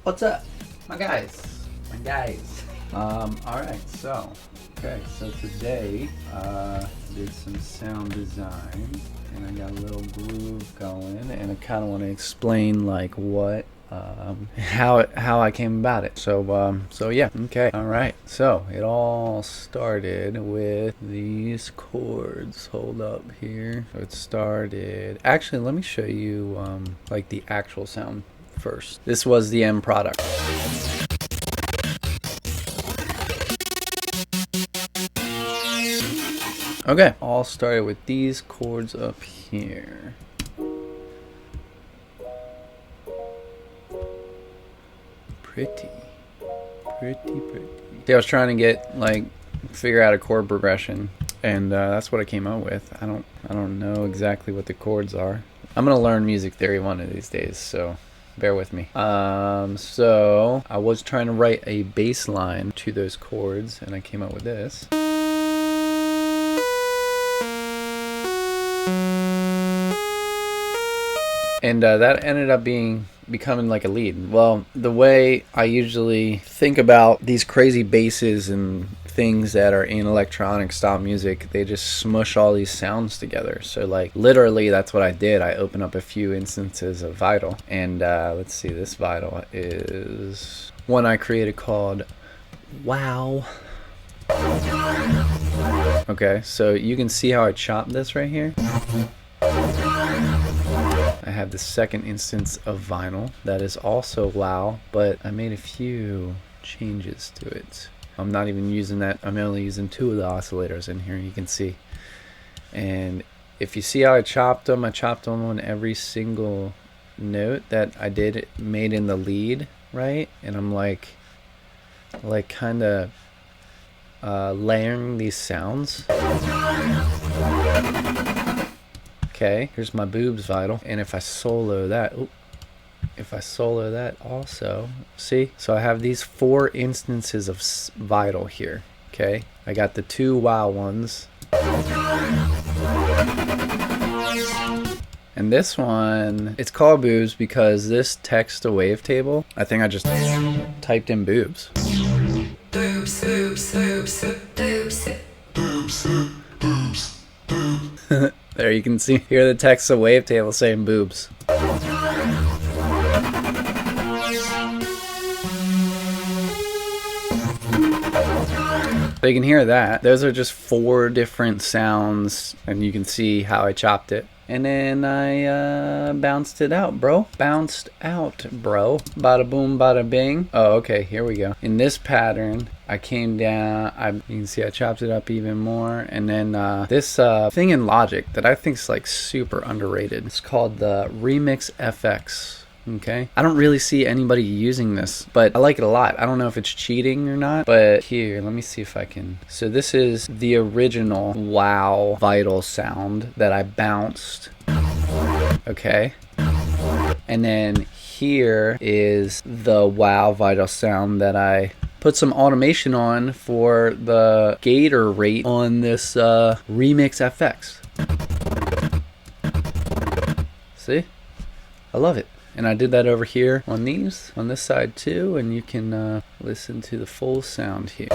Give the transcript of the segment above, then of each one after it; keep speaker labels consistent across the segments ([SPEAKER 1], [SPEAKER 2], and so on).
[SPEAKER 1] What's up, my guys? Alright, so today did some sound design, and I got a little groove going, and I kind of want to explain like what how I came about it. So yeah, okay, all right. So it all started with these chords. Hold up here. So it started. Actually, let me show you like the actual sound first. This was the end product. Okay, all started with these chords up here. Pretty. See, I was trying to get figure out a chord progression, and that's what I came up with. I don't know exactly what the chords are. I'm gonna learn music theory one of these days, so bear with me. So I was trying to write a bass line to those chords, and I came up with this. And that ended up becoming like a lead. Well, the way I usually think about these crazy basses and things that are in electronic style music, they just smush all these sounds together. So like literally that's what I did. I opened up a few instances of Vital, and let's see, this Vital is one I created called Wow. Okay, so you can see how I chopped this right here. I have the second instance of Vinyl that is also Wow, but I made a few changes to it. I'm not even using that. I'm only using 2 of the oscillators in here, you can see. And if you see how I chopped them on every single note that I made in the lead, right? And I'm like kind of layering these sounds. Okay, here's my boobs Vital, and if I solo that, also, see? So I have these 4 instances of Vital here, okay? I got the 2 Wow ones. And this one, it's called boobs because this text to wavetable, I think I just typed in boobs. Boobs, boobs, boobs, boobs, boobs, boobs, boobs. There you can hear the text of wavetable saying boobs. So you can hear that. Those are just 4 different sounds, and you can see how I chopped it. And then I bounced it out, bro. Bada boom, bada bing. Oh, okay, here we go. In this pattern, I came down, you can see I chopped it up even more. And then this thing in Logic that I think is like super underrated. It's called the Remix FX. Okay, I don't really see anybody using this, but I like it a lot. I don't know if it's cheating or not, but here, let me see if I can. So this is the original Wow Vital sound that I bounced. Okay, and then here is the Wow Vital sound that I put some automation on for the gator rate on this Remix FX. See, I love it. And I did that over here on this side too, and you can listen to the full sound here.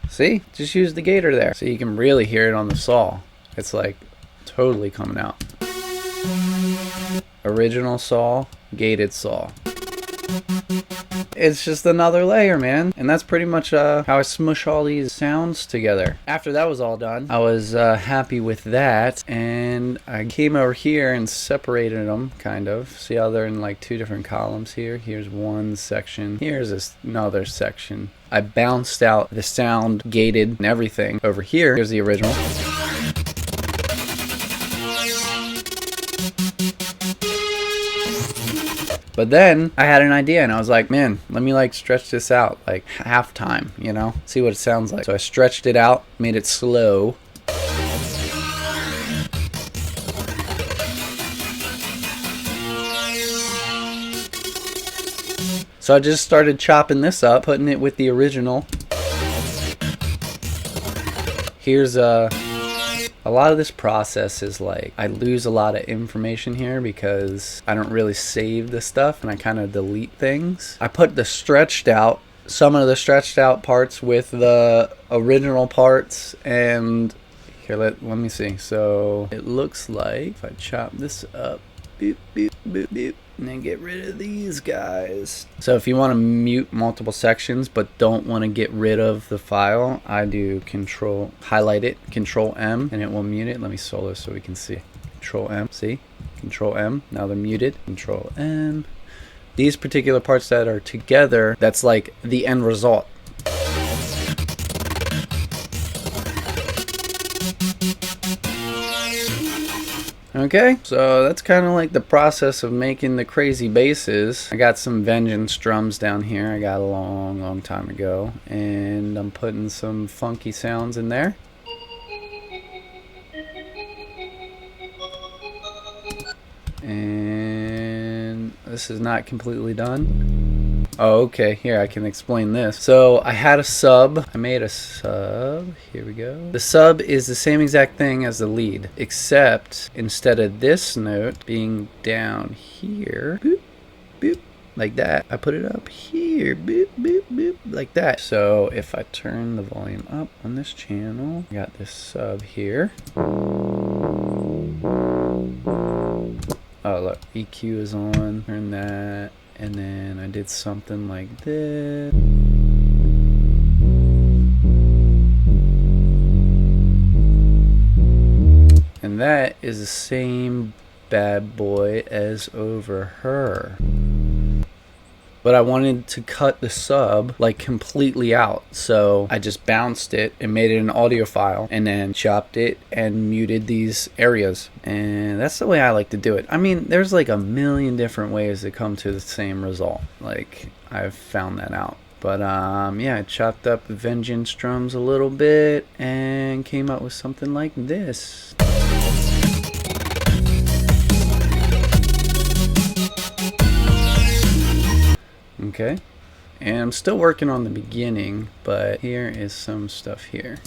[SPEAKER 1] See? Just use the gator there. So you can really hear it on the saw. It's like totally coming out. Original saw, gated saw. It's just another layer, man. And that's pretty much how I smush all these sounds together. After that was all done, I was happy with that, and I came over here and separated them, kind of. See how they're in like 2 different columns here? Here's one section. Here's another section. I bounced out the sound, gated, and everything. Over here, here's the original. But then I had an idea, and I was like, man, let me stretch this out like half time, you know, see what it sounds like. So I stretched it out, made it slow. So I just started chopping this up, putting it with the original. Here's A lot of this process is like, I lose a lot of information here because I don't really save the stuff and I kind of delete things. I put the stretched out, some of the stretched out parts with the original parts, and here, let me see. So it looks like if I chop this up, boop, boop, boop, boop, and then get rid of these guys. So if you want to mute multiple sections but don't want to get rid of the file, I do highlight it, Control M, and it will mute it. Let me solo so we can see. Control M, see? Control M, now they're muted. Control M. These particular parts that are together, that's like the end result. Okay, so that's kind of like the process of making the crazy basses. I got some Vengeance drums down here I got a long time ago, and I'm putting some funky sounds in there. And this is not completely done. Oh, okay, here I can explain this. So I had a sub, I made a sub, here we go. The sub is the same exact thing as the lead, except instead of this note being down here, boop, boop, like that, I put it up here, boop, boop, boop, like that. So if I turn the volume up on this channel, I got this sub here. Oh look, EQ is on, turn that, and then I did something like this. And that is the same bad boy as over her. But I wanted to cut the sub like completely out, so I just bounced it and made it an audio file and then chopped it and muted these areas. And that's the way I like to do it. I mean, there's like a million different ways to come to the same result. Like, I've found that out. But yeah, I chopped up Vengeance drums a little bit and came up with something like this. Okay, and I'm still working on the beginning, but here is some stuff here.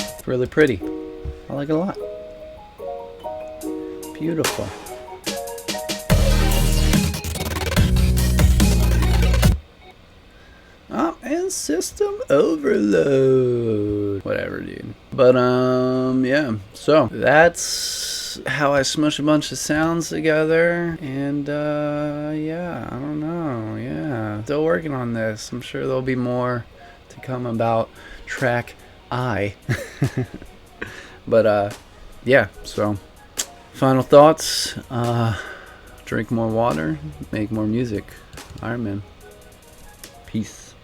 [SPEAKER 1] It's really pretty. I like it a lot. Beautiful. Oh, and system overload. Whatever, dude. But yeah, so that's how I smush a bunch of sounds together, and yeah, I don't know, yeah, still working on this. I'm sure there'll be more to come about track I. But yeah, so final thoughts, drink more water, make more music. Iron Man. Peace.